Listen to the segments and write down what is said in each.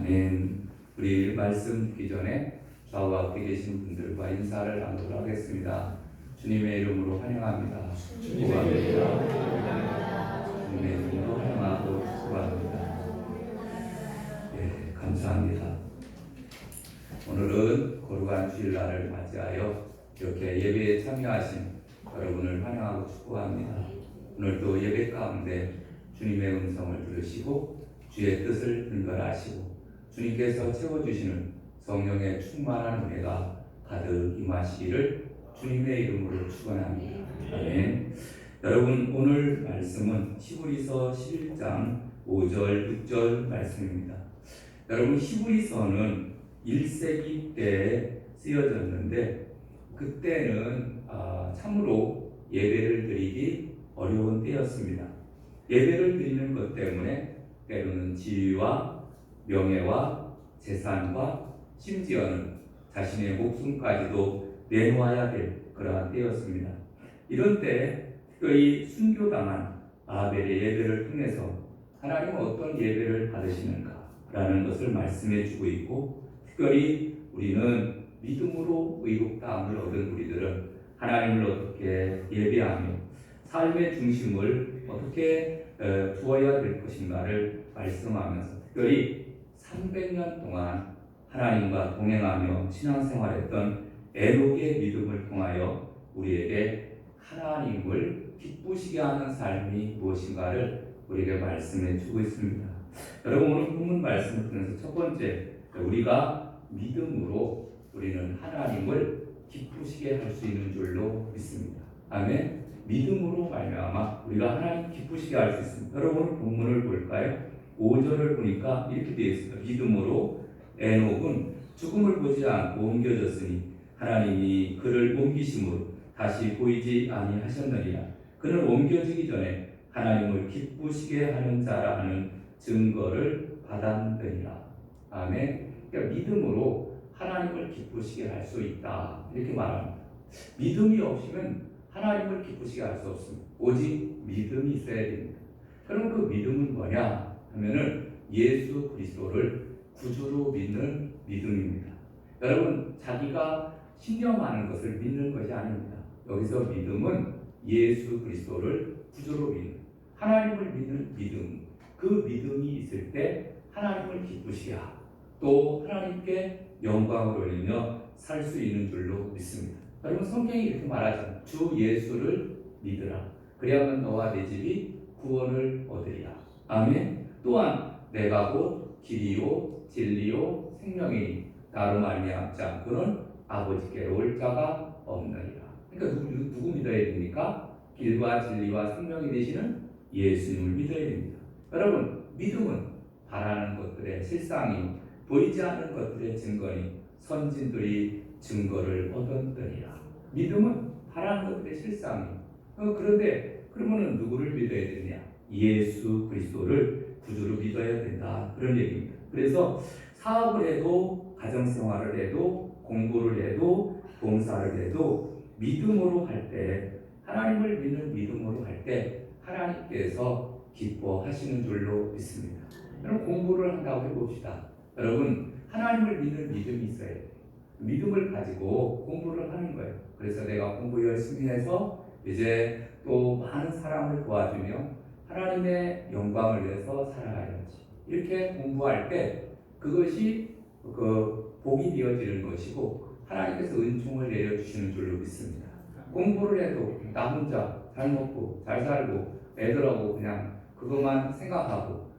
아멘. 우리 말씀 듣기 전에 좌우와 앞에 계신 분들과 인사를 나누도록 하겠습니다. 주님의 이름으로 환영합니다. 주님의 이름으로 주님의 이름으로 환영하고 축복합니다. 예, 감사합니다. 오늘은 거룩한 주일날을 맞이하여 이렇게 예배에 참여하신 여러분을 환영하고 축복합니다. 오늘도 예배 가운데 주님의 음성을 들으시고 주의 뜻을 분별하시고 주님께서 채워주시는 성령의 충만한 은혜가 가득 임하시기를 주님의 이름으로 축원합니다. 아멘. 여러분, 오늘 말씀은 히브리서 11장 5절 6절 말씀입니다. 여러분, 히브리서는 1세기 때에 쓰여졌는데 그때는 참으로 예배를 드리기 어려운 때였습니다. 예배를 드리는 것 때문에 때로는 지위와 명예와 재산과 심지어는 자신의 목숨까지도 내놓아야 될 그러한 때였습니다. 이런 때 특별히 순교당한 아벨의 예배를 통해서 하나님은 어떤 예배를 받으시는가라는 것을 말씀해 주고 있고, 특별히 우리는 믿음으로 의롭다함을 얻은 우리들은 하나님을 어떻게 예배하며 삶의 중심을 어떻게 두어야 될 것인가를 말씀하면서 특별히 300년 동안 하나님과 동행하며 신앙생활했던 에녹의 믿음을 통하여 우리에게 하나님을 기쁘시게 하는 삶이 무엇인가를 우리에게 말씀해 주고 있습니다. 여러분, 오늘 본문 말씀을 통해서 첫 번째, 우리가 믿음으로 우리는 하나님을 기쁘시게 할 수 있는 줄로 믿습니다. 아멘. 믿음으로 말미암아 우리가 하나님 기쁘시게 할 수 있습니다. 여러분, 본문을 볼까요? 5절을 보니까 이렇게 되어 있습니다. 믿음으로 에녹은 죽음을 보지 않고 옮겨졌으니 하나님이 그를 옮기심으로 다시 보이지 아니하셨느니라. 그는 옮겨지기 전에 하나님을 기쁘시게 하는 자라 하는 증거를 받았느니라. 아멘. 그러니까 믿음으로 하나님을 기쁘시게 할 수 있다, 이렇게 말합니다. 믿음이 없으면 하나님을 기쁘시게 할 수 없습니다. 오직 믿음이 있어야 됩니다. 그럼 그 믿음은 뭐냐 하면은 예수 그리스도를 구주로 믿는 믿음입니다. 여러분, 자기가 신념하는 것을 믿는 것이 아닙니다. 여기서 믿음은 예수 그리스도를 구주로 믿는, 하나님을 믿는 믿음. 그 믿음이 있을 때 하나님을 기쁘시게 하고 또 하나님께 영광을 올리며 살 수 있는 줄로 믿습니다. 여러분, 성경이 이렇게 말하잖아요. 주 예수를 믿으라. 그리하면 너와 내 집이 구원을 얻으리라. 아멘. 또한 내가 곧 길이요 진리요 생명이니 나로 말미암지 않고는 아버지께로 올 자가 없느니라. 그러니까 누구 믿어야 됩니까? 길과 진리와 생명이 되시는 예수님을 믿어야 됩니다. 여러분, 믿음은 바라는 것들의 실상이 보이지 않는 것들의 증거니 선진들이 증거를 얻었더니라. 믿음은 바라는 것들의 실상이. 그런데 그러면은 누구를 믿어야 되냐? 예수 그리스도를 구주로 믿어야 된다, 그런 얘기입니다. 그래서 사업을 해도 가정생활을 해도 공부를 해도 봉사를 해도 믿음으로 할 때, 하나님을 믿는 믿음으로 할 때 하나님께서 기뻐하시는 줄로 믿습니다. 여러분, 공부를 한다고 해봅시다. 여러분, 하나님을 믿는 믿음이 있어야 돼요. 믿음을 가지고 공부를 하는 거예요. 그래서 내가 공부 열심히 해서 이제 또 많은 사람을 도와주며 하나님의 영광을 위해서 살아가야지. 이렇게 공부할 때 그것이 복이 되어지는 것이고 하나님께서 은총을 내려주시는 줄로 믿습니다. 공부를 해도 나 혼자 잘 먹고 잘 살고 애들하고 그냥 그것만 생각하고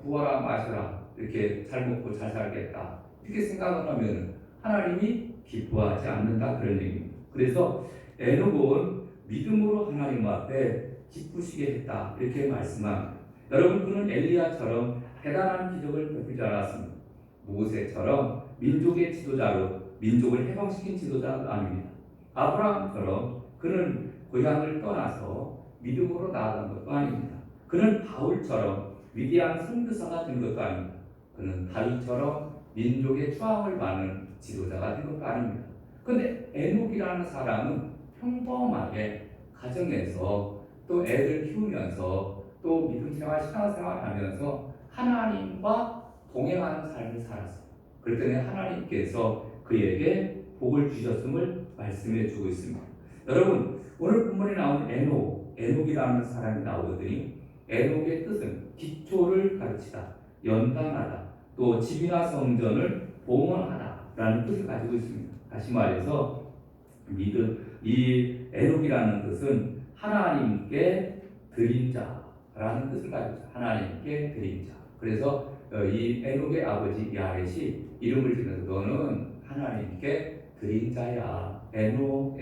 부어라 마셔라 이렇게 잘 먹고 잘 살겠다 이렇게 생각을 하면 하나님이 기뻐하지 않는다, 그런 얘기입니다. 그래서 에녹은 믿음으로 하나님 앞에 기쁘시게 했다, 이렇게 말씀합니다. 여러분, 그는 엘리야처럼 대단한 기적을 베풀지 않았습니다. 모세처럼 민족의 지도자로 민족을 해방시킨 지도자가 아닙니다. 아브라함처럼 그는 고향을 떠나서 믿음으로 나아간 것도 아닙니다. 그는 바울처럼 위대한 선교사가 된 것도 아닙니다. 그는 다윗처럼 민족의 추앙을 받는 지도자가 된 것도 아닙니다. 그런데 에녹이라는 사람은 평범하게 가정에서 또 애들 키우면서 또 믿음 생활, 신앙 생활 하면서 하나님과 동행하는 삶을 살았어요. 그랬더니 하나님께서 그에게 복을 주셨음을 말씀해 주고 있습니다. 여러분, 오늘 본문에 나온 에녹이라는 사람이 나오거든요. 에녹의 뜻은 기초를 가르치다, 연단하다, 또 집이나 성전을 봉헌하다라는 뜻을 가지고 있습니다. 다시 말해서 이 에녹이라는 뜻은 하나님께 드린 자라는 뜻을 가지고 있어요. 하나님께 드린 자. 그래서 이 에녹의 아버지 야렛이 이름을 지면서 너는 하나님께 드린 자야. 에녹.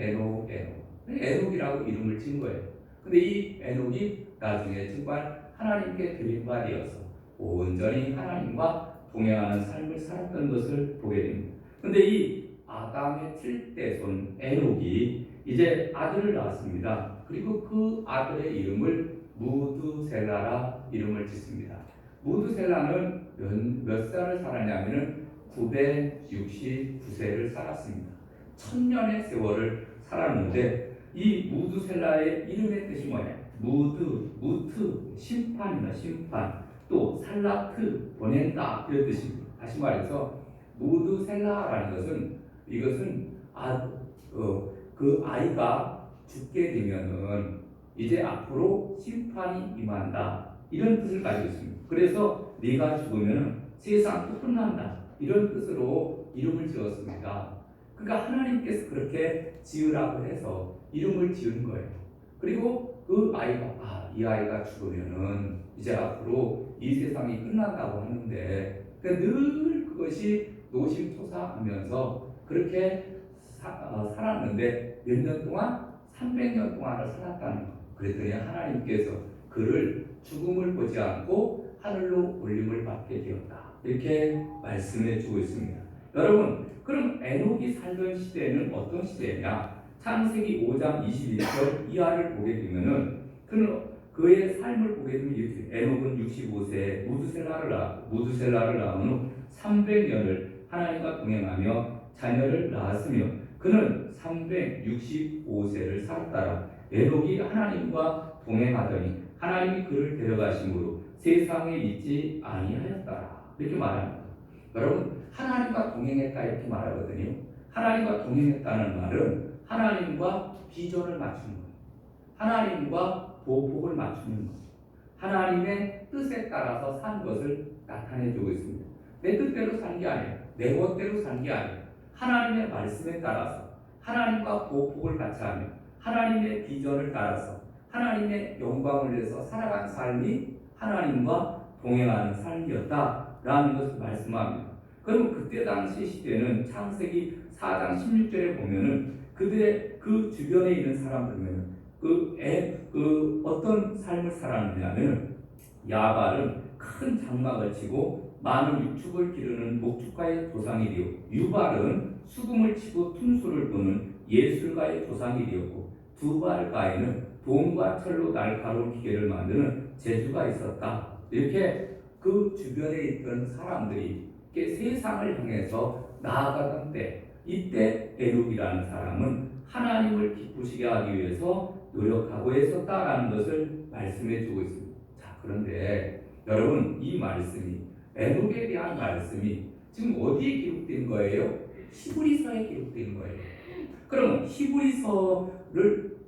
에녹이라고 이름을 지은 거예요. 근데 이 에녹이 나중에 정말 하나님께 드린 바 되어서 온전히 하나님과 동행하는 삶을 살았던 것을 보게 됩니다. 근데 이 아담의 7대손 에녹이 이제 아들을 낳았습니다. 그리고 그 아들의 이름을 무드셀라라 이름을 짓습니다. 무드셀라는 몇 살을 살았냐면은 969세를 살았습니다. 1000년의 세월을 살았는데 이 무드셀라의 이름의 뜻이 뭐냐? 무트, 심판이나 심판, 또 살라트, 보낸다 이런 뜻입니다. 다시 말해서 무드셀라라는 것은 이것은 그 아이가 죽게 되면은 이제 앞으로 심판이 임한다 이런 뜻을 가지고 있습니다. 그래서 네가 죽으면 세상도 끝난다 이런 뜻으로 이름을 지었습니다. 그러니까 하나님께서 그렇게 지으라고 해서 이름을 지은 거예요. 그리고 그 아이가 이 아이가 죽으면은 이제 앞으로 이 세상이 끝난다고 하는데 늘 그것이 노심초사하면서 그렇게 살았는데 몇 년 동안 300년 동안을 살았다는 것. 그랬더니 하나님께서 그를 죽음을 보지 않고 하늘로 올림을 받게 되었다. 이렇게 말씀해 주고 있습니다. 여러분, 그럼 에녹이 살던 시대는 어떤 시대냐? 창세기 5장 21절 이하를 보게 되면은 그의 삶을 보게 되면 이렇게 에녹은 65세에 무드셀라를 낳은 후 300년을 하나님과 동행하며 자녀를 낳았으며 그는 365세를 살았더라. 에녹이 하나님과 동행하더니 하나님이 그를 데려가심으로 세상에 있지 아니하였더라. 이렇게 말합니다. 여러분, 하나님과 동행했다 이렇게 말하거든요. 하나님과 동행했다는 말은 하나님과 비전을 맞추는 거예요. 하나님과 보복을 맞추는 거예요. 하나님의 뜻에 따라서 산 것을 나타내주고 있습니다. 내 뜻대로 산 게 아니에요. 내 멋대로 산 게 아니에요. 하나님의 말씀에 따라서 하나님과 보복을 같이 하며 하나님의 비전을 따라서 하나님의 영광을 위해서 살아간 삶이 하나님과 동행하는 삶이었다라는 것을 말씀합니다. 그럼 그때 당시 시대는 창세기 4장 16절에 보면은 그들의 그 주변에 있는 사람들은 어떤 삶을 살았느냐면 야발은 큰 장막을 치고 많은 육축을 기르는 목축가의 조상이 되어 유발은 수금을 치고 퉁수를 부는 예술가의 조상이 되었고 두발가에는 동과 철로 날카로운 기계를 만드는 재주가 있었다. 이렇게 그 주변에 있던 사람들이 세상을 향해서 나아가던 때 이때 에녹이라는 사람은 하나님을 기쁘시게 하기 위해서 노력하고 했었다라는 것을 말씀해 주고 있습니다. 자, 그런데 여러분 이 말씀이 에녹에 대한 말씀이 지금 어디에 기록된 거예요? 히브리서에 기록된 거예요. 그럼 히브리서를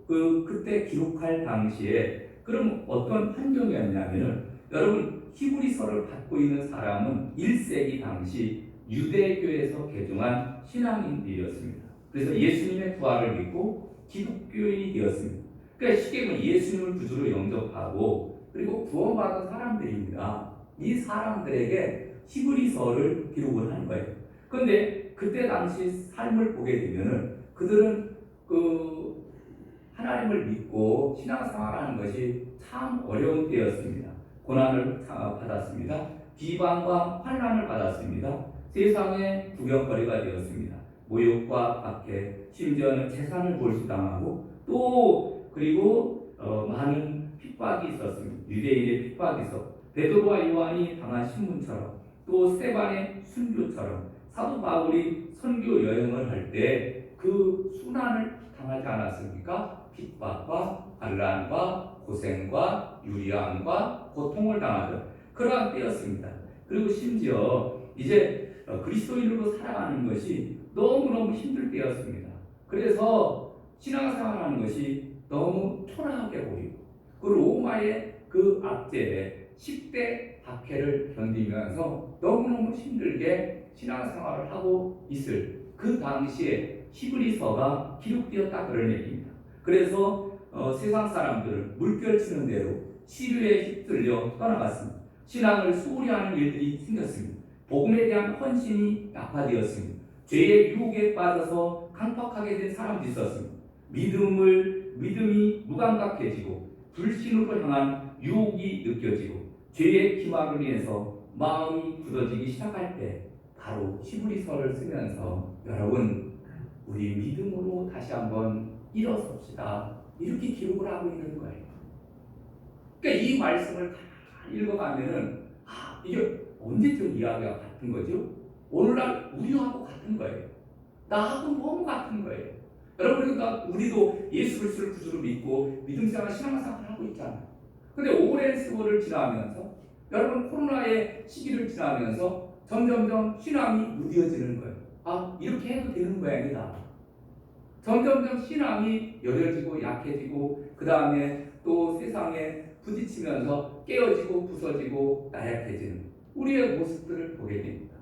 그때 기록할 당시에 그럼 어떤 환경이었냐면은 여러분 히브리서를 갖고 있는 사람은 1세기 당시 유대교에서 개종한 신앙인들이었습니다. 그래서 예수님의 부활을 믿고 기독교인이 되었습니다. 그러니까 쉽게 말하면 예수님을 구주로 영접하고 그리고 구원받은 사람들입니다. 이 사람들에게 히브리서를 기록을 한 거예요. 그런데 그때 당시 삶을 보게 되면은 그들은 하나님을 믿고 신앙생활하는 것이 참 어려운 때였습니다. 고난을 받았습니다. 비방과 환난을 받았습니다. 세상의 구경거리가 되었습니다. 모욕과 박해, 심지어는 재산을 몰수당하고 또 그리고 많은 핍박이 있었습니다. 유대인의 핍박이 있었고 베드로와 요한이 당한 신문처럼 또 스데반의 순교처럼 사도 바울이 선교 여행을 할 때 그 순환을 당하지 않았습니까? 핍박과 반란과 고생과 유리함과 고통을 당하던 그러한 때였습니다. 그리고 심지어 이제 그리스도인으로 살아가는 것이 너무너무 힘들 때였습니다. 그래서 신앙생활하는 것이 너무 초라하게 보이고 그 로마의 그 압제에 10대 박해를 견디면서 너무너무 힘들게 신앙생활을 하고 있을 그 당시에 히브리서가 기록되었다 그런 얘기입니다. 그래서 세상 사람들은 물결치는 대로 시류에 휩쓸려 떠나갔습니다. 신앙을 소홀히 하는 일들이 생겼습니다. 복음에 대한 헌신이 약화되었습니다. 죄의 유혹에 빠져서 강팍하게 된 사람들이 있었습니다. 믿음이 무감각해지고 불신으로 향한 유혹이 느껴지고 죄의 기막으로 인해서 마음이 굳어지기 시작할 때 바로 히브리서를 쓰면서 여러분 우리 믿음으로 다시 한번 일어섭시다 이렇게 기록을 하고 있는 거예요. 그러니까 이 말씀을 읽어가면은 이게 언제쯤 이야기가 같은 거죠? 오늘날 우리하고 같은 거예요. 나하고 너무 같은 거예요. 여러분 그러니까 우리도 예수 그리스도를 구주로 믿고 믿음생활 신앙생활을 하고 있잖아요. 근데 오랜 세월을 지나면서 여러분 코로나의 시기를 지나면서 점점점 신앙이 무뎌지는 거예요. 이렇게 해도 되는 모양이다. 점점점 신앙이 여려지고 약해지고 그 다음에 또 세상에 부딪히면서 깨어지고 부서지고 나약해지는 우리의 모습들을 보게 됩니다.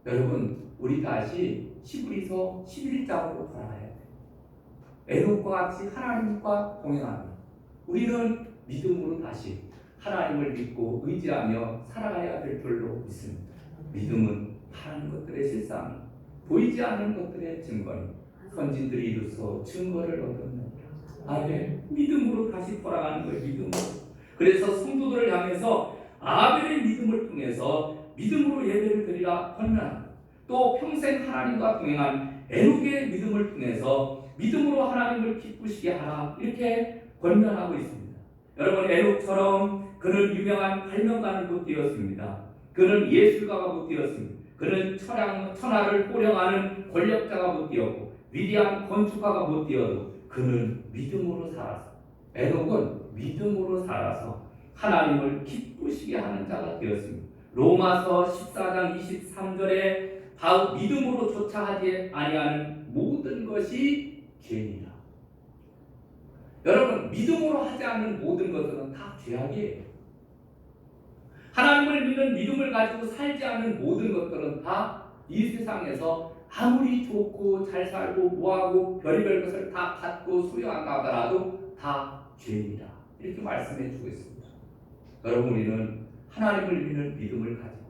여러분 우리 다시 히브리서 11장으로 돌아가야 돼요. 에녹과 같이 하나님과 동행합니다. 우리는 믿음으로 다시 하나님을 믿고 의지하며 살아가야 될 줄로 믿습니다. 믿음은 바라는 것들의 실상이 보이지 않는 것들의 증거니 선진들이 이루서 증거를 얻었느니라. 아멘. 믿음으로 다시 돌아가는 거예요. 믿음으로. 그래서 성도들을 향해서 아벨의 믿음을 통해서 믿음으로 예배를 드리라 권면합니다. 또 평생 하나님과 동행한 에녹의 믿음을 통해서 믿음으로 하나님을 기쁘시게 하라 이렇게 권면하고 있습니다. 여러분 에녹처럼 그는 유명한 발명가는 못 되었습니다. 그는 예술가가 못 되었습니다. 그는 천하를 호령하는 권력자가 못 되었고 위대한 건축가가 못 되어도 그는 믿음으로 살아서 에녹은 믿음으로 살아서 하나님을 기쁘시게 하는 자가 되었습니다. 로마서 14장 23절에 믿음으로 조차 하지 아니하는 모든 것이 죄니라. 여러분 믿음으로 하지 않는 모든 것들은 다 죄악이에요. 하나님을 믿는 믿음을 가지고 살지 않는 모든 것들은 다 이 세상에서 아무리 좋고 잘 살고 뭐하고 별의별 것을 다 갖고 소유한다 하더라도 다 죄이다 이렇게 말씀해 주고 있습니다. 여러분 우리는 하나님을 믿는 믿음을 가지고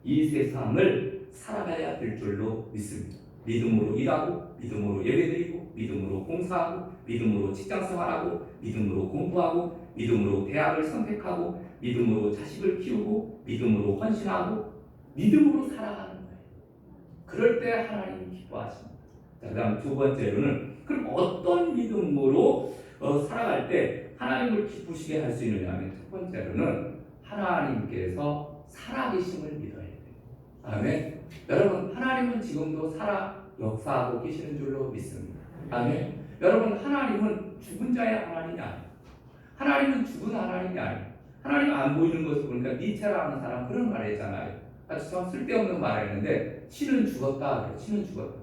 이 세상을 살아가야 될 줄로 믿습니다. 믿음으로 일하고 믿음으로 예배드리고 믿음으로 공사하고 믿음으로 직장생활하고 믿음으로 공부하고 믿음으로 대학을 선택하고 믿음으로 자식을 키우고 믿음으로 헌신하고 믿음으로 살아가는 거예요. 그럴 때 하나님이 기뻐하십니다. 자, 그다음 두 번째로는 그럼 어떤 믿음으로 살아갈 때 하나님을 기쁘시게 할 수 있느냐 하면 첫 번째로는 하나님께서 살아계심을 믿어야 돼요. 아멘. 여러분 하나님은 지금도 살아 역사하고 계시는 줄로 믿습니다. 아멘. 여러분 하나님은 죽은 자의 하나님이 아니에요. 하나님은 죽은 하나님이 아니에요. 하나님 안 보이는 것을 보니까 니체라는 사람 그런 말 했잖아요. 아주 참 쓸데없는 말 했는데 신은 죽었다 그래요. 신은 죽었다.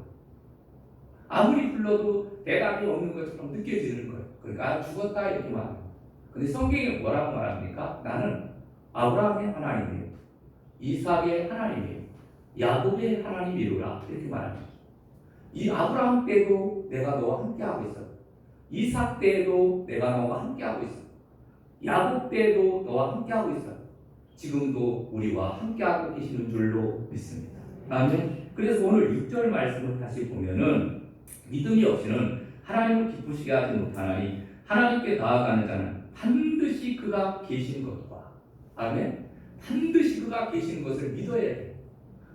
아무리 불러도 대답이 없는 것처럼 느껴지는 거예요. 그러니까 죽었다 이렇게 말합니다. 근데 성경에 뭐라고 말합니까? 나는 아브라함의 하나님이에요. 이삭의 하나님이에요. 야곱의 하나님이로라 이렇게 말합니다. 이 아브라함 때도 내가 너와 함께하고 있어. 이삭 때도 내가 너와 함께하고 있어. 야곱 때도 너와 함께하고 있어. 지금도 우리와 함께하고 계시는 줄로 믿습니다. 아멘. 그래서 오늘 6절 말씀을 다시 보면은 믿음이 없이는 하나님을 기쁘시게 하지 못하나니 하나님께 나아가는 자는 반드시 그가 계신 것과 아멘. 반드시 그가 계신 것을 믿어야 돼요.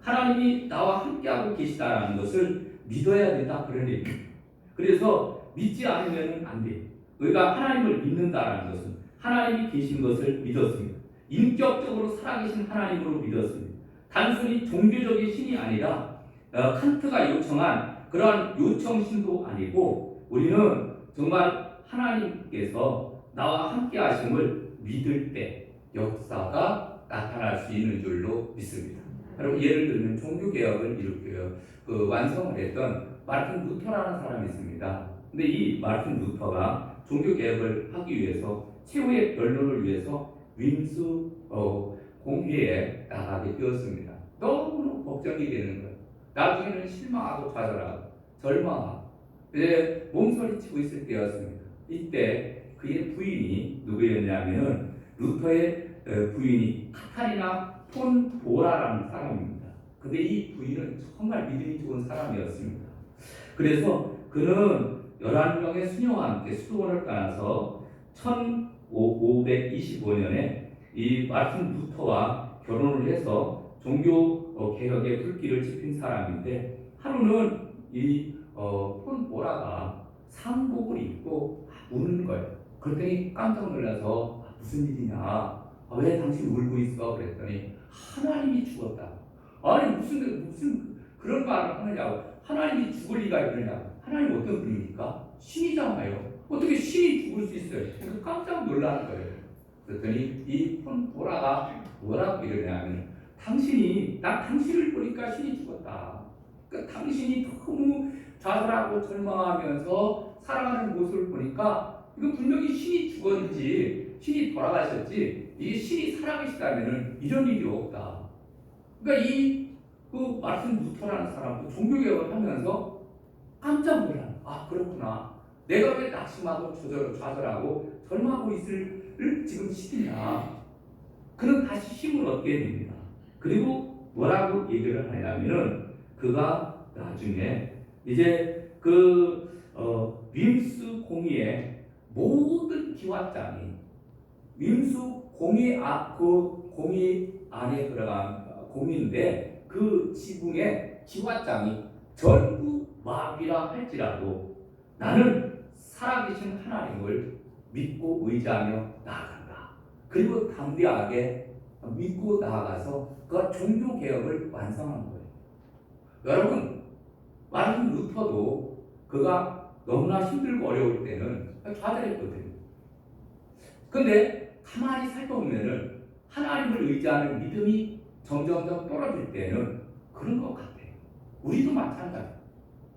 하나님이 나와 함께하고 계시다라는 것을 믿어야 된다 그런 얘기입니다. 그래서 믿지 않으면 안 돼요. 우리가 하나님을 믿는다라는 것은 하나님이 계신 것을 믿었습니다. 인격적으로 살아계신 하나님으로 믿었습니다. 단순히 종교적인 신이 아니라 칸트가 요청한 그러한 요청신도 아니고 우리는 정말 하나님께서 나와 함께 하심을 믿을 때 역사가 나타날 수 있는 줄로 믿습니다. 여러분 예를 들면 종교개혁을 일으켜요. 완성을 했던 마르틴 루터라는 사람이 있습니다. 근데 이 마르틴 루터가 종교개혁을 하기 위해서 최후의 변론을 위해서 윈수 공회에 나가게 되었습니다. 너무너무 걱정이 되는 거예요. 나중에는 실망하고 좌절하고 절망하고 이제 몸서리치고 있을 때였습니다. 이때 그의 부인이 누구였냐면 루터의 부인이 카타리나 폰 보라라는 사람입니다. 근데 이 부인은 정말 믿음이 좋은 사람이었습니다. 그래서 그는 11명의 수녀와 함께 수도원을 떠나서 1525년에 이 마르틴 루터와 결혼을 해서 종교 개혁의 불길을 지핀 사람인데 하루는 이 폰 보라가 상복을 입고 우는 거예요. 그랬더니 깜짝 놀라서 무슨 일이냐? 왜 당신 울고 있어? 그랬더니 하나님이 죽었다. 아니 무슨 그런 말을 하느냐고. 하나님이 죽을 리가 있느냐고. 하나님 어떤 분입니까? 신이잖아요. 어떻게 신이 죽을 수 있어요? 그래서 깜짝 놀라는 거예요. 그랬더니 이 폰 보라가 뭐라고 이러냐면 난 당신을 보니까 신이 죽었다. 그러니까 당신이 너무 좌절하고 절망하면서 살아가는 모습을 보니까 이거 분명히 신이 죽었는지 신이 돌아가셨지 이게 신이 살아계시다면 이런 일이 없다. 그러니까 그 마르틴 루터라는 사람도 종교개혁을 하면서 깜짝 놀라요. 아 그렇구나. 내가 왜 낙심하고 좌절하고 절망하고 있을 지금 시기냐. 그는 다시 힘을 얻게 됩니다. 그리고 뭐라고 얘기를 하냐면은 그가 나중에 이제 윈스 공의의 모든 기와장이 윈수 공의 공의 안에 들어간 공인데 그 지붕의 기와장이 전부 마비라 할지라도 나는 살아계신 하나님을 믿고 의지하며 나아간다. 그리고 담대하게 믿고 나아가서 그 종교 개혁을 완성한 거예요. 여러분 마르틴 루터도 그가 너무나 힘들고 어려울 때는 좌절했거든요. 근데 가만히 살펴보면은 하나님을 의지하는 믿음이 점점점 떨어질 때는 그런 것 같아요. 우리도 마찬가지예요.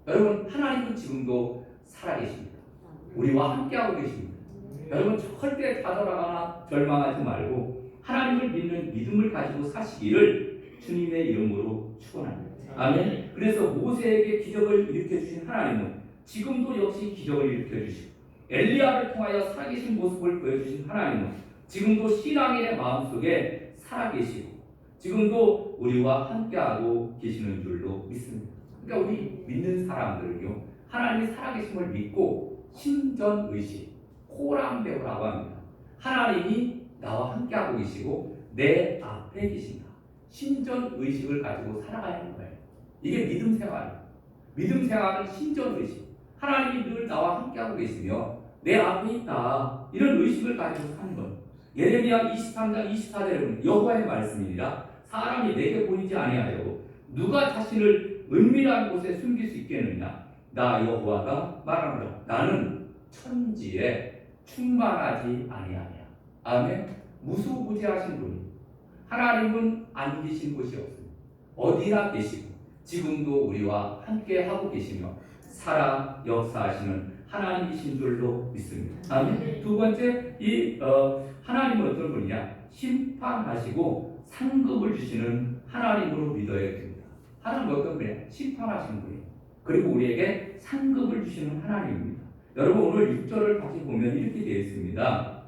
여러분 하나님은 지금도 살아계십니다. 우리와 함께하고 계십니다. 여러분 절대 좌절하거나 절망하지 말고 하나님을 믿는 믿음을 가지고 사시기를 주님의 이름으로 축원합니다. 아멘. 그래서 모세에게 기적을 일으켜 주신 하나님은 지금도 역시 기적을 일으켜 주시고 엘리야를 통하여 살아계신 모습을 보여주신 하나님은 지금도 신앙인의 마음속에 살아계시고 지금도 우리와 함께하고 계시는 줄로 믿습니다. 그러니까 우리 믿는 사람들은요 하나님이 살아계심을 믿고 신전의식 코람데오라고 합니다. 하나님이 나와 함께하고 계시고 내 앞에 계신다. 신전의식을 가지고 살아가야 하는 거예요. 이게 믿음 생활이에요. 믿음 생활은 신전의식. 하나님이 늘 나와 함께하고 계시며 내 앞에 있다. 이런 의식을 가지고 사는 거예요. 예레미야 23장 24절에 보면 여호와의 말씀이니라. 사람이 내게 보이지 아니하여 누가 자신을 은밀한 곳에 숨길 수 있겠느냐. 나 여호와가 말하노라. 나는 천지에 충만하지 아니하냐. 아멘. 무소부지하신 분이 하나님은 안 계신 곳이 없습니다. 어디나 계시고 지금도 우리와 함께 하고 계시며 살아 역사하시는 하나님이신 줄로 믿습니다. 아멘. 두 번째 하나님은 어떤 분이냐? 심판하시고 상급을 주시는 하나님으로 믿어야 됩니다. 하나님은 어떤 분이냐? 심판하시는 분이에요. 그리고 우리에게 상급을 주시는 하나님입니다. 여러분 오늘 6절을 다시 보면 이렇게 되어 있습니다.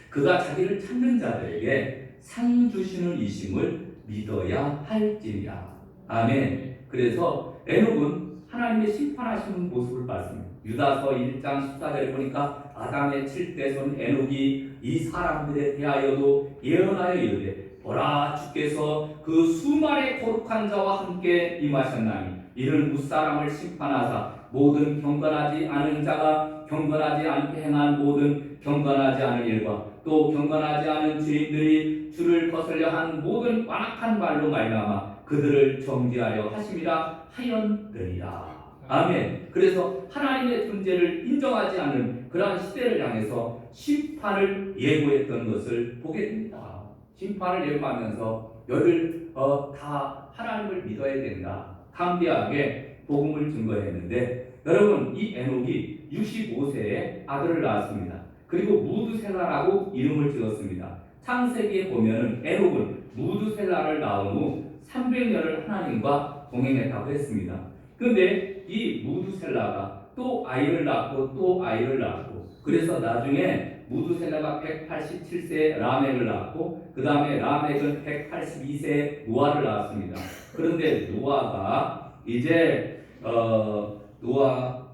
그가 자기를 찾는 자들에게 상 주시는 이심을 믿어야 할지니라. 아멘. 그래서 에녹은 하나님의 심판하시는 모습을 봤습니다. 유다서 1장 14절에 보니까 아담의 7대손 에녹이 이 사람들에 대하여도 예언하여 이르되 보라 주께서 그 수많은 거룩한 자와 함께 임하셨나니 이는 무사람을 심판하사 모든 경건하지 않은 자가 경건하지 않게 행한 모든 경건하지 않은 일과 또 경건하지 않은 죄인들이 주를 거슬려 한 모든 완악한 말로 말미암아 그들을 정죄하려 하심이라 하였느니라. 아멘. 그래서 하나님의 존재를 인정하지 않는 그러한 시대를 향해서 심판을 예고했던 것을 보게 됩니다. 심판을 예고하면서 너희들 다 하나님을 믿어야 된다. 담대하게 복음을 증거했는데 여러분 이 에녹이 65세에 아들을 낳았습니다. 그리고 무드셀라라고 이름을 지었습니다. 창세기에 보면은 에녹은 무드셀라를 낳은 후 300년을 하나님과 동행했다고 했습니다. 그런데 이 무드셀라가 또 아이를 낳고 또 아이를 낳고 그래서 나중에 무드셀라가 187세에 라멕을 낳고 그 다음에 라멕은 182세에 노아를 낳았습니다. 그런데 노아가 이제 노아가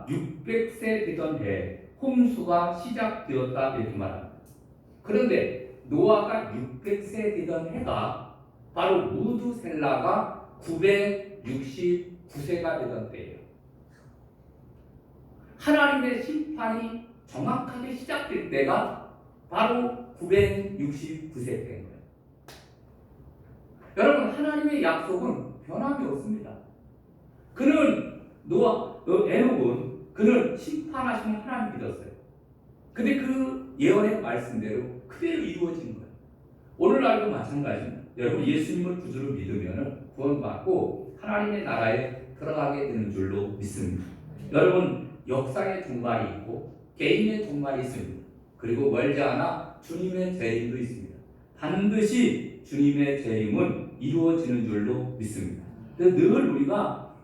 600세 되던 해에 홍수가 시작되었다 이렇게 말합니다. 그런데 노아가 600세 되던 해가 바로 무드셀라가 969세가 되던 때예요. 하나님의 심판이 정확하게 시작될 때가 바로 969세 때인 거예요. 여러분 하나님의 약속은 변함이 없습니다. 그는 에녹은 그는 심판하시는 하나님 믿었어요. 근데 그 예언의 말씀대로 그대로 이루어진 거예요. 오늘날도 마찬가지입니다. 여러분 예수님을 구주로 믿으면 구원받고 하나님의 나라에 들어가게 되는 줄로 믿습니다. 여러분 역사의 종말이 있고 개인의 종말이 있습니다. 그리고 멀지 않아 주님의 재림도 있습니다. 반드시 주님의 재림은 이루어지는 줄로 믿습니다. 늘 우리가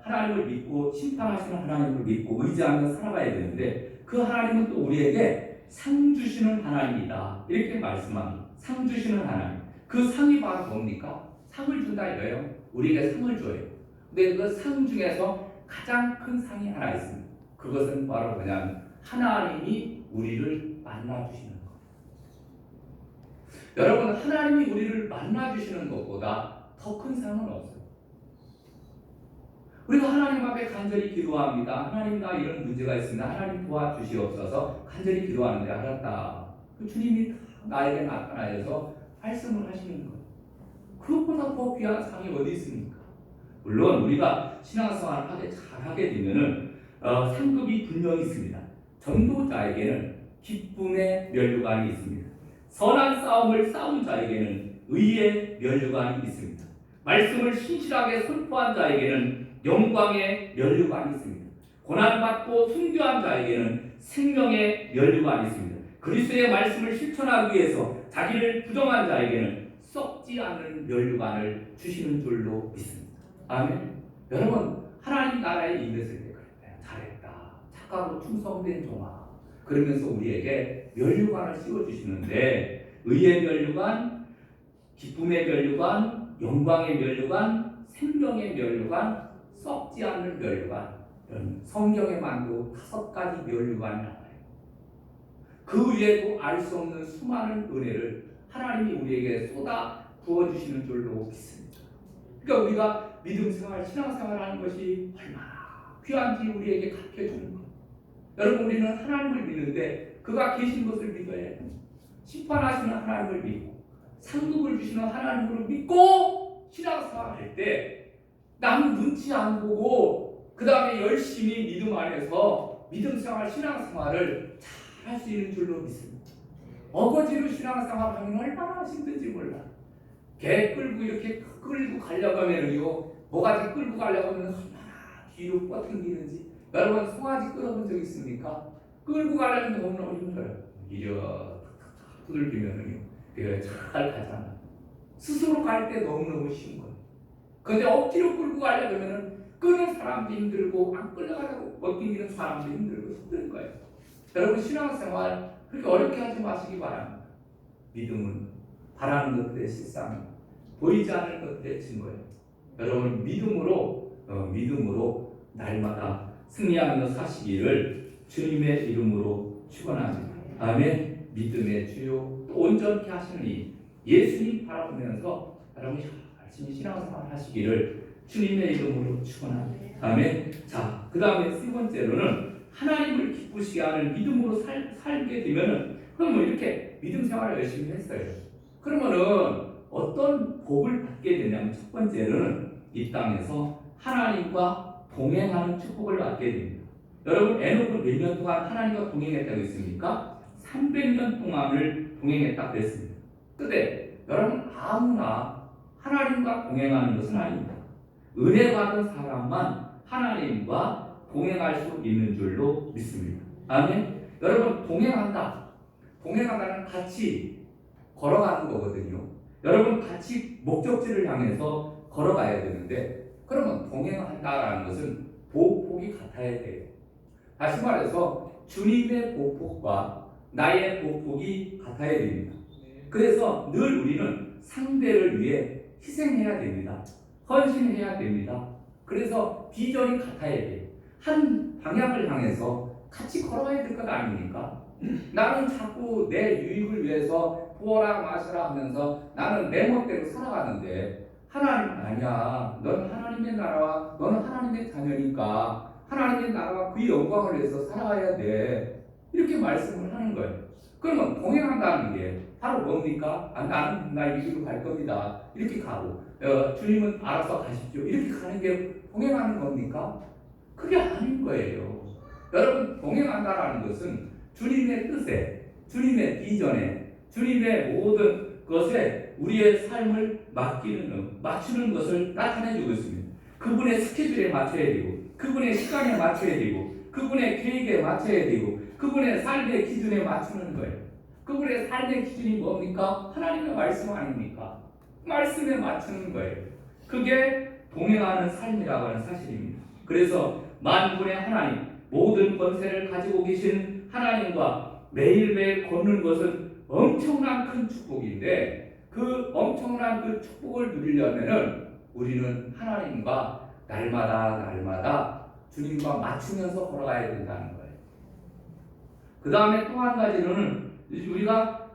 하나님을 믿고 심판하시는 하나님을 믿고 의지하며 살아가야 되는데 그 하나님은 또 우리에게 상 주시는 하나님이다 이렇게 말씀합니다. 상 주시는 하나님. 그 상이 바로 뭡니까? 상을 준다 이거예요. 우리에게 상을 줘요. 근데 그 상 중에서 가장 큰 상이 하나 있습니다. 그것은 바로 그냥 하나님이 우리를 만나주시는 것. 여러분 하나님이 우리를 만나주시는 것보다 더 큰 상은 없어요. 우리가 하나님 앞에 간절히 기도합니다. 하나님 나 이런 문제가 있습니다. 하나님 도와주시옵소서 간절히 기도하는데 알았다. 그 주님이 나에게 나타나셔서 말씀을 하시는 거예요. 그것보다 더 귀한 상이 어디 있습니까? 물론 우리가 신앙생활을 잘하게 되면은 상급이 분명히 있습니다. 전도자에게는 기쁨의 면류관이 있습니다. 선한 싸움을 싸운 자에게는 의의 면류관이 있습니다. 말씀을 신실하게 선포한 자에게는 영광의 면류관이 있습니다. 고난받고 순교한 자에게는 생명의 면류관이 있습니다. 그리스도의 말씀을 실천하기 위해서 자기를 부정한 자에게는 썩지 않는 면류관을 주시는 줄로 믿습니다. 아멘. 여러분 하나님 나라에 임했을 때 그랬다. 잘했다. 착하고 충성된 종아. 그러면서 우리에게 면류관을 씌워주시는데 의의 면류관, 기쁨의 면류관, 영광의 면류관, 생명의 면류관, 썩지 않는 면류관. 성경에만도 5가지 면류관이 나와요. 그 위에도 알 수 없는 수많은 은혜를 하나님이 우리에게 쏟아 부어주시는 줄로 믿습니다. 그러니까 우리가 믿음 생활, 신앙 생활하는 것이 얼마나 귀한지 우리에게 가르쳐주는 것. 여러분 우리는 하나님을 믿는데 그가 계신 것을 믿어야 해요. 심판하시는 하나님을 믿고 상급을 주시는 하나님을 믿고 신앙 생활을 할 때 남 눈치 안 보고 그 다음에 열심히 믿음 안에서 믿음 생활, 신앙 생활을 잘 할 수 있는 줄로 믿습니다. 어거지로 신앙 생활 하면 얼마나 힘든지 몰라. 개 끌고 이렇게 끌고 가려고 하면요, 모가지 끌고 가려고 하면 얼마나 뒤로 뻗어지는지. 여러분 송아지 끌어본 적 있습니까? 끌고 가려면 너무너무 힘들어요. 이려 두들기면은요 잘 가잖아. 스스로 갈 때 너무너무 쉬운 거예요. 근데 억지로 끌고 가려면 끄는 사람도 힘들고 안 끌려가려고 먹기는 사람도 힘들고 힘든 거예요. 여러분 신앙생활 그렇게 어렵게 하지 마시기 바랍니다. 믿음은 바라는 것들의 실상, 보이지 않는 것들의 증거예요. 여러분 믿음으로 날마다 승리하며 사시기를 주님의 이름으로 축원합니다. 아멘. 믿음의 주요 온전케 하시는 이 예수님 바라보면서 여러분 열심히 신앙생활 하시기를 주님의 이름으로 축원합니다. 아멘. 자, 그 다음에 세 번째로는 하나님을 기쁘시게 하는 믿음으로 살게 되면은 그러면 이렇게 믿음 생활을 열심히 했어요. 그러면은 어떤 복을 받게 되냐면 첫 번째는 이 땅에서 하나님과 동행하는 축복을 받게 됩니다. 여러분 에녹은 몇 년 동안 하나님과 동행했다고 했습니까? 300년 동안을 동행했다 그랬습니다. 근데 여러분 아무나 하나님과 동행하는 것은 아닙니다. 은혜 받은 사람만 하나님과 동행할 수 있는 줄로 믿습니다. 아멘. 여러분 동행한다는 같이 걸어가는 거거든요. 여러분 같이 목적지를 향해서 걸어가야 되는데 그러면 동행한다라는 것은 보폭이 같아야 돼요. 다시 말해서 주님의 보폭과 나의 보폭이 같아야 됩니다. 그래서 늘 우리는 상대를 위해 희생해야 됩니다. 헌신해야 됩니다. 그래서 비전이 같아야 돼요. 한 방향을 향해서 같이 걸어가야 될 것 아닙니까? 나는 자꾸 내 유익을 위해서 부어라 마셔라 하면서 나는 내 멋대로 살아가는데 하나님은 아니야. 넌 하나님의 나라와 너는 하나님의 자녀니까 하나님의 나라와 그 영광을 위해서 살아가야 돼. 이렇게 말씀을 하는 거예요. 그러면 동행한다는 게 바로 뭡니까? 나는 이 길로 갈 겁니다. 이렇게 가고 주님은 알아서 가십시오. 이렇게 가는 게 동행하는 겁니까? 그게 아닌 거예요. 여러분 동행한다라는 것은 주님의 뜻에, 주님의 비전에, 주님의 모든 것에 우리의 삶을 맞추는 것을 나타내주고 있습니다. 그분의 스케줄에 맞춰야 되고, 그분의 시간에 맞춰야 되고, 그분의 계획에 맞춰야 되고, 그분의 삶의 기준에 맞추는 거예요. 그분의 삶의 기준이 뭡니까? 하나님의 말씀 아닙니까? 말씀에 맞추는 거예요. 그게 동행하는 삶이라고 하는 사실입니다. 그래서 만군의 하나님, 모든 권세를 가지고 계신 하나님과 매일매일 걷는 것은 엄청난 큰 축복인데 그 엄청난 그 축복을 누리려면은 우리는 하나님과 날마다 주님과 맞추면서 걸어가야 된다는 거예요. 그 다음에 또 한 가지로는 우리가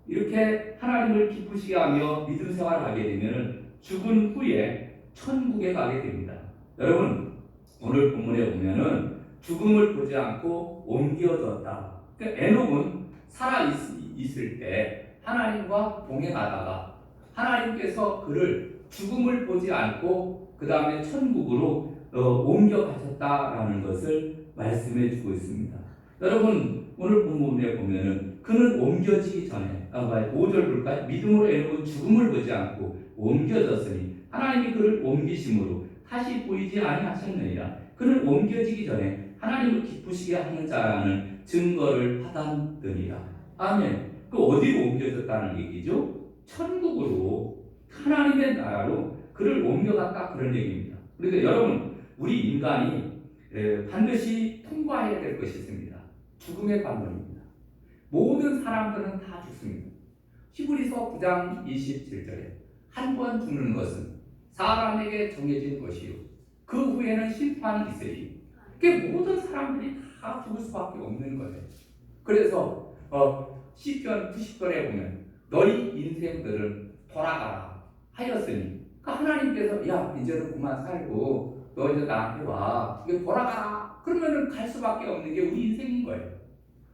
이렇게 하나님을 기쁘시게 하며 믿음 생활을 하게 되면 죽은 후에 천국에 가게 됩니다. 여러분 오늘 본문에 보면은 죽음을 보지 않고 옮겨졌다. 그러니까 에녹은 살아 있을 때 하나님과 동행하다가 하나님께서 그를 죽음을 보지 않고 그 다음에 천국으로 옮겨가셨다라는 것을 말씀해 주고 있습니다. 여러분 오늘 본문에 보면은 그는 옮겨지기 전에 5절 볼까요? 믿음으로 에녹은 죽음을 보지 않고 옮겨졌으니 하나님이 그를 옮기심으로 다시 보이지 아니하셨느니라. 그는 옮겨지기 전에 하나님을 기쁘시게 하는 자라는 증거를 받았느니라. 아멘. 그 어디로 옮겨졌다는 얘기죠? 천국으로, 하나님의 나라로 그를 옮겨갔다 그런 얘기입니다. 그러니까 여러분 우리 인간이 반드시 통과해야 될 것이 있습니다. 죽음의 관문입니다. 모든 사람들은 다 죽습니다. 히브리서 9장 27절에 한 번 죽는 것은 사람에게 정해진 것이요 그 후에는 심판이 있으리. 그게 모든 사람들이 다 죽을 수밖에 없는 거예요. 그래서 시편 90절에 보면 너희 인생들은 돌아가라 하였으니 하나님께서 야 이제는 그만 살고 너 이제 나한테 와 이게 돌아가라 그러면은 갈 수밖에 없는 게 우리 인생인 거예요.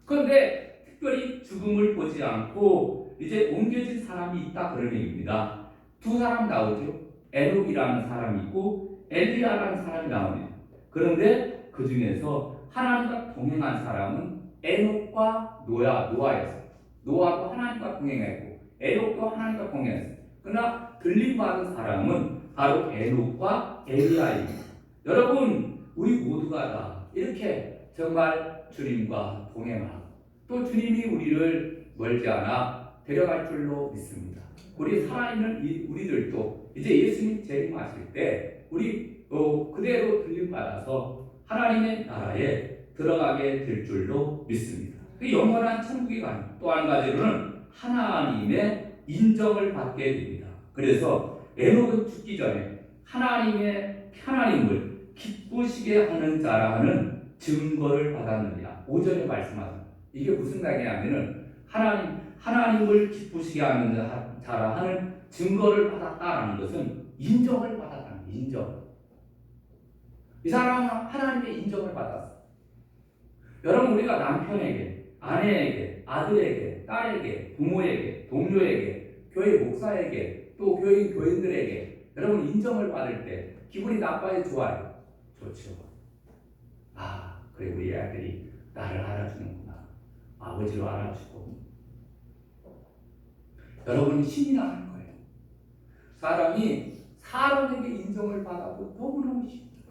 그런데 특별히 죽음을 보지 않고 이제 옮겨진 사람이 있다 그런 얘기입니다. 두 사람 나오죠. 에녹이라는 사람이 있고 엘리야라는 사람이 나옵니다. 그런데 그 중에서 하나님과 동행한 사람은 에녹과 노아였어요. 노아도 하나님과 동행했고 에녹도 하나님과 동행했어요. 그러나 들림받은 사람은 바로 에녹과 엘리야입니다. 여러분 우리 모두가 다 이렇게 정말 주님과 동행하고 또 주님이 우리를 멀지 않아 데려갈 줄로 믿습니다. 우리 살아있는 우리들도 이제 예수님 재림하실 때 우리 그대로 들림받아서 하나님의 나라에 들어가게 될 줄로 믿습니다. 그 영원한 천국이 가는 또 한 가지로는 하나님의 인정을 받게 됩니다. 그래서 에녹은 죽기 전에 하나님을 기쁘시게 하는 자라는 증거를 받았느냐 5절에 말씀하십니다. 이게 무슨 말이냐면은 하나님을 기쁘시게 하는 자라 하는 증거를 받았다라는 것은 인정을 받았다는 거예요. 인정. 이 사람은 하나님의 인정을 받았어. 여러분 우리가 남편에게, 아내에게, 아들에게, 딸에게, 부모에게, 동료에게, 교회 목사에게, 또 교인들에게 여러분 인정을 받을 때 기분이 나빠요, 좋아요? 좋죠. 그래 우리 아들이 나를 알아주는구나. 아버지로 알아주고 여러분 신이 나는 거예요. 사람이 사람에게 인정을 받아도 너무너무 쉽죠.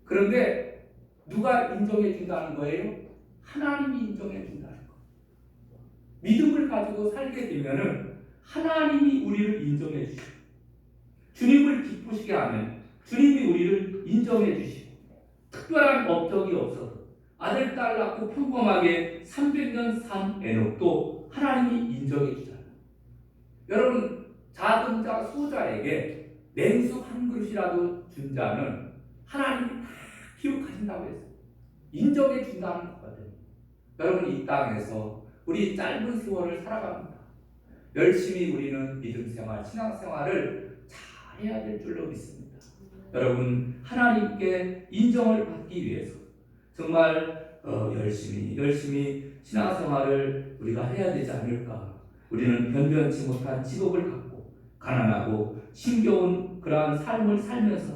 그런데 누가 인정해 준다는 거예요? 하나님이 인정해 준다는 거예요. 믿음을 가지고 살게 되면은 하나님이 우리를 인정해 주시고 주님을 기쁘시게 하면 주님이 우리를 인정해 주시고 특별한 업적이 없어도 아들, 딸 낳고 평범하게 300년 산 에녹도 하나님이 인정해 주잖아요. 여러분 작은 자 소자에게 냉수 한 그릇이라도 준 자는 하나님이 다 기억하신다고 했어요. 인정해 준다는 거거든요. 여러분 이 땅에서 우리 짧은 세월을 살아갑니다. 열심히 우리는 믿음 생활, 신앙 생활을 잘해야 될 줄로 믿습니다. 여러분 하나님께 인정을 받기 위해서 정말 열심히 신앙 생활을 우리가 해야 되지 않을까. 우리는 변변치 못한 직업을 갖고 가난하고 힘겨운 그러한 삶을 살면서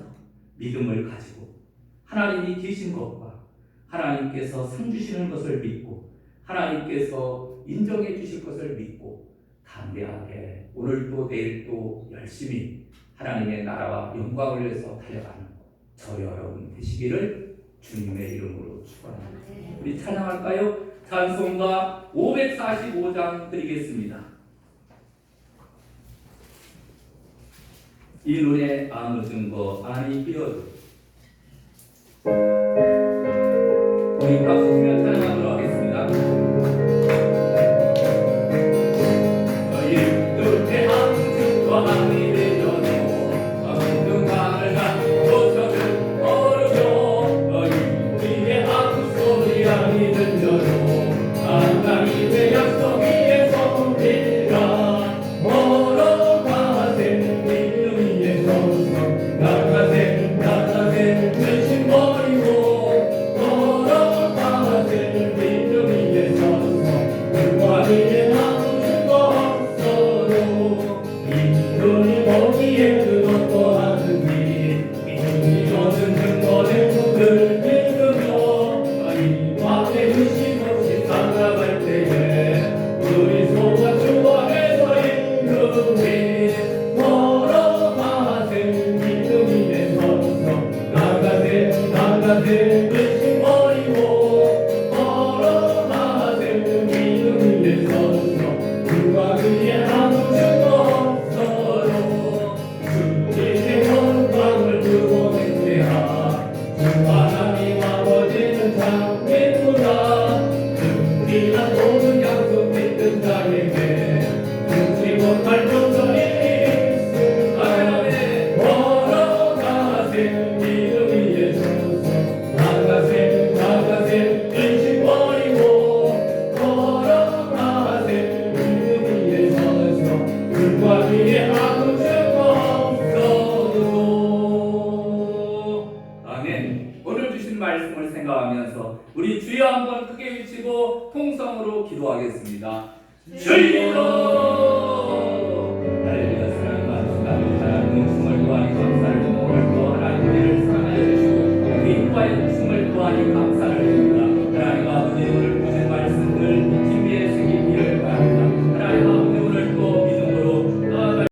믿음을 가지고 하나님이 계신 것과 하나님께서 상 주시는 것을 믿고 하나님께서 인정해 주실 것을 믿고 담대하게 오늘도 내일도 열심히 하나님의 나라와 영광을 위해서 달려가는 저 여러분 되시기를 주님의 이름으로 축원합니다. 우리 찬양할까요? 찬송가 545장 드리겠습니다. 이 눈에 아무 증거 아니 비어도 우리 박수 치며 찬양하도록 하겠습니다. 이 눈에 아무 증거 아니 비어도 평강을 갖고 저를 어려워 이 위에 아무 소리 아니 들려도 하나님의 약속 위에 서리라 멀어가세 믿음 위에 서서 나가세 근심 버리고 멀어가세 믿음 위에 서서 그와 위에 아무 증거 없어도 이 눈이 보기에 그것도 하느니 믿음이 얻은 증거는 늘 믿으며 이 밤에 의심 없이 살아갈 때에 우리 소가 주 안에서 이루리 걸어가세 믿음 위에 서서 나가세 의심 버리고 걸어가세 믿음 위에 서서 그와 그의 아무 증거 없어도 주님의 영광을 두고 행세하 주 하나님 아버지는 참겠구나 준비한 모든 약속 믿는 자에게 끊지 못할 정성이 있으나 걸어가세 믿음 위에 서서 나가세 의심 버리고 걸어가세 믿음 위에 서서 그와 위에 아무 증거 없어도 아멘. 오늘 주신 말씀을 생각하면서 우리 주여 한번 크게 외치고 통성으로 기도하겠습니다. 주여 할렐루야. 사랑이 많으시다. 하나님 춤을 구하니 감사를 오늘도 하나님 우리를 사랑하여 주시고 우리 인과의 춤을 구하니 감사